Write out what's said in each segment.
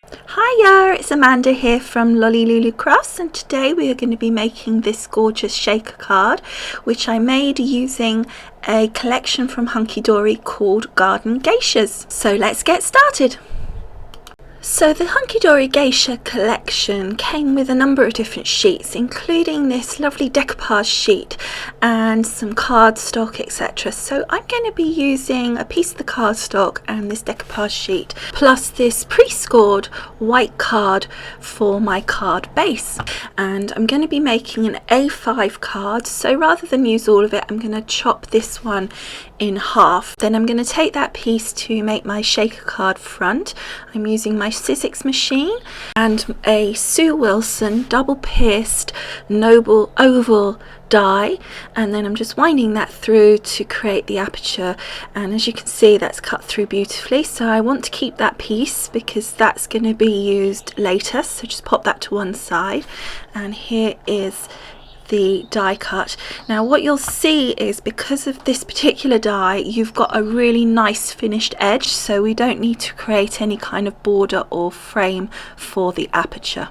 Hiya, it's Amanda here from Lolli Lulu Crafts, and today we are going to be making this gorgeous shaker card which I made using a collection from Hunkydory called Garden Geishas. So let's get started. So the Hunkydory Geisha collection came with a number of different sheets, including this lovely decoupage sheet and some cardstock, etc. So I'm going to be using a piece of the cardstock and this decoupage sheet, plus this pre-scored white card for my card base. And I'm going to be making an A5 card, so rather than use all of it, I'm going to chop this one in half. Then I'm going to take that piece to make my shaker card front. I'm using my Sizzix machine and a Sue Wilson double pierced noble oval die, and then I'm just winding that through to create the aperture, and as you can see that's cut through beautifully. So I want to keep that piece because that's going to be used later, so just pop that to one side. And here is the die cut. Now what you'll see is, because of this particular die, you've got a really nice finished edge, so we don't need to create any kind of border or frame for the aperture.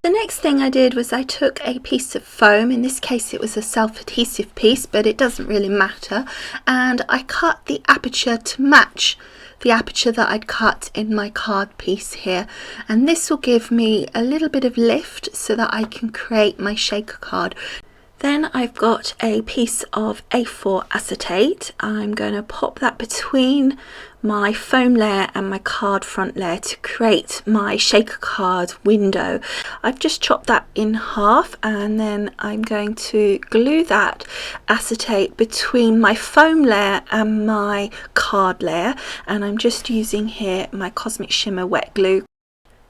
The next thing I did was I took a piece of foam, in this case it was a self-adhesive piece, but it doesn't really matter, and I cut the aperture to match the aperture that I'd cut in my card piece here, and this will give me a little bit of lift so that I can create my shaker card. Then I've got a piece of A4 acetate. I'm going to pop that between my foam layer and my card front layer to create my shaker card window. I've just chopped that in half, and then I'm going to glue that acetate between my foam layer and my card layer, and I'm just using here my Cosmic Shimmer wet glue.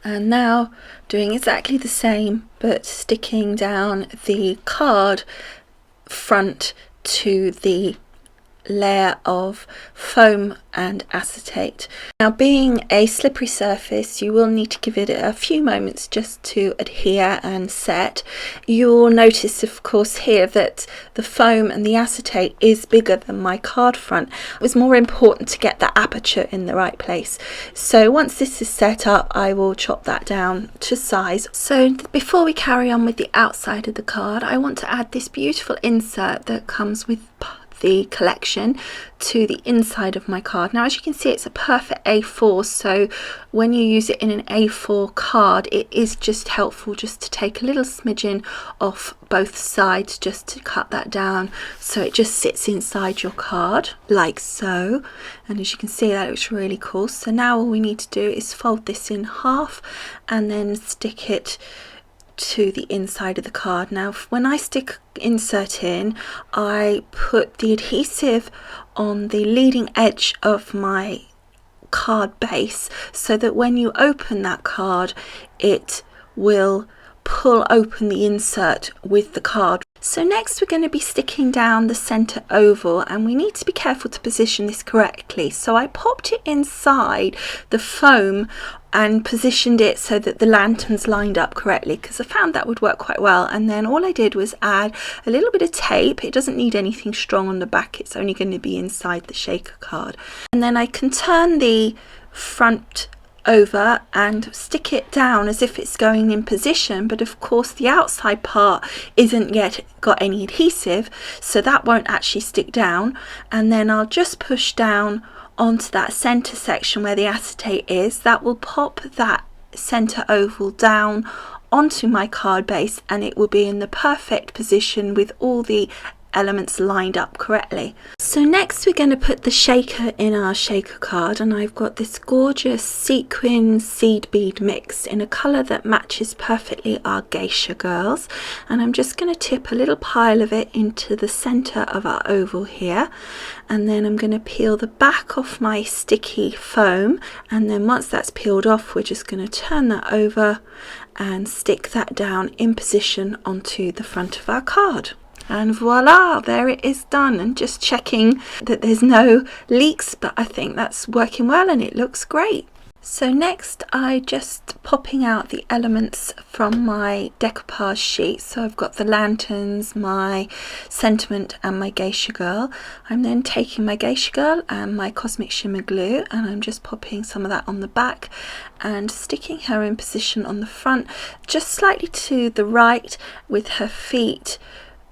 And now doing exactly the same, but sticking down the card front to the layer of foam and acetate. Now, being a slippery surface, you will need to give it a few moments just to adhere and set. You'll notice, of course, here that the foam and the acetate is bigger than my card front. It was more important to get the aperture in the right place. So once this is set up, I will chop that down to size. So before we carry on with the outside of the card, I want to add this beautiful insert that comes with the collection to the inside of my card. Now, as you can see, it's a perfect A4, so when you use it in an A4 card, it is just helpful just to take a little smidgen off both sides, just to cut that down so it just sits inside your card like so. And as you can see, that looks really cool. So now all we need to do is fold this in half and then stick it to the inside of the card. Now when I stick insert in, I put the adhesive on the leading edge of my card base so that when you open that card, it will pull open the insert with the card. So next we're going to be sticking down the center oval, and we need to be careful to position this correctly. So I popped it inside the foam and positioned it so that the lanterns lined up correctly, because I found that would work quite well. And then all I did was add a little bit of tape. It doesn't need anything strong on the back, it's only going to be inside the shaker card. And then I can turn the front over and stick it down as if it's going in position, but of course the outside part isn't yet got any adhesive, so that won't actually stick down. And then I'll just push down onto that center section where the acetate is. That will pop that center oval down onto my card base, and it will be in the perfect position with all the elements lined up correctly. So next we're going to put the shaker in our shaker card, and I've got this gorgeous sequin seed bead mix in a colour that matches perfectly our geisha girls, and I'm just going to tip a little pile of it into the centre of our oval here, and then I'm going to peel the back off my sticky foam, and then once that's peeled off, we're just going to turn that over and stick that down in position onto the front of our card. And voila, there it is done. And just checking that there's no leaks, but I think that's working well and it looks great. So next I just popping out the elements from my decoupage sheet. So I've got the lanterns, my sentiment and my geisha girl. I'm then taking my geisha girl and my cosmic shimmer glue, and I'm just popping some of that on the back and sticking her in position on the front, just slightly to the right with her feet,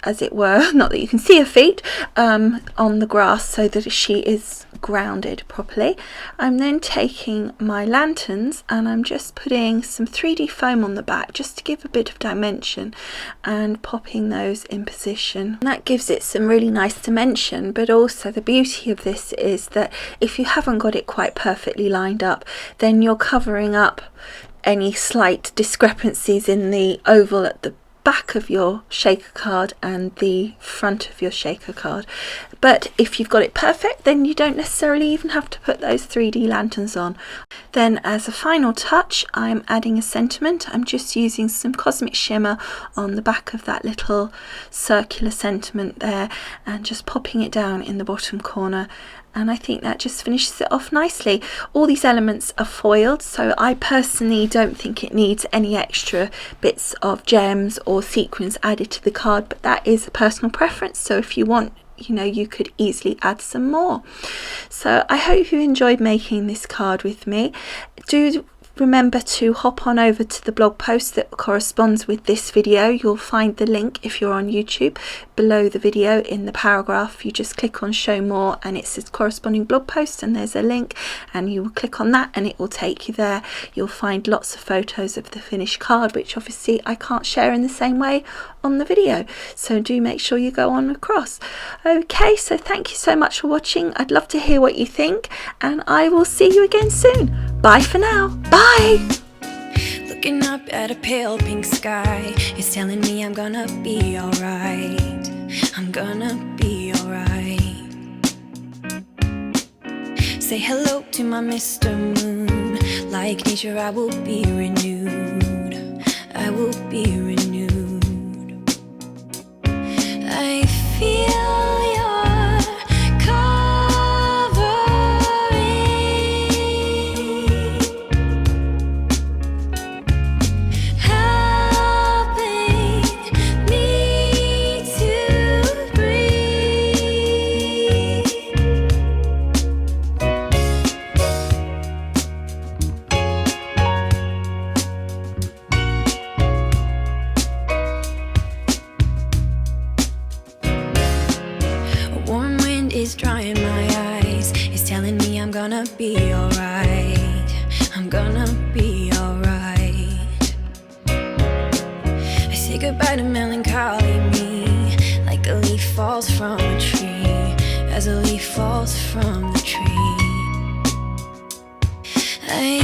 as it were, not that you can see her feet, on the grass, so that she is grounded properly. I'm then taking my lanterns and I'm just putting some 3D foam on the back just to give a bit of dimension and popping those in position. And that gives it some really nice dimension, but also the beauty of this is that if you haven't got it quite perfectly lined up, then you're covering up any slight discrepancies in the oval at the back of your shaker card and the front of your shaker card. But if you've got it perfect, then you don't necessarily even have to put those 3D lanterns on. Then as a final touch, I'm adding a sentiment. I'm just using some cosmic shimmer on the back of that little circular sentiment there and just popping it down in the bottom corner. And I think that just finishes it off nicely. All these elements are foiled, so I personally don't think it needs any extra bits of gems or sequins added to the card, but that is a personal preference, so if you want, you know, you could easily add some more. So I hope you enjoyed making this card with me. Do remember to hop on over to the blog post that corresponds with this video. You'll find the link, if you're on YouTube, below the video in the paragraph. You just click on show more and it says corresponding blog post, and there's a link, and you will click on that and it will take you there. You'll find lots of photos of the finished card, which obviously I can't share in the same way on the video, so do make sure you go on across. Okay, so thank you so much for watching. I'd love to hear what you think, and I will see you again soon. Bye for now. Bye. Looking up at a pale pink sky, it's telling me I'm gonna be alright. I'm gonna be alright. Say hello to my Mr. Moon. Like nature, I will be renewed. I will be renewed. I feel your covering, helping me to breathe. A warm wind is drying my eyes. It's telling me I'm gonna be alright. I'm gonna be alright. I say goodbye to melancholy me, like a leaf falls from a tree, as a leaf falls from the tree. I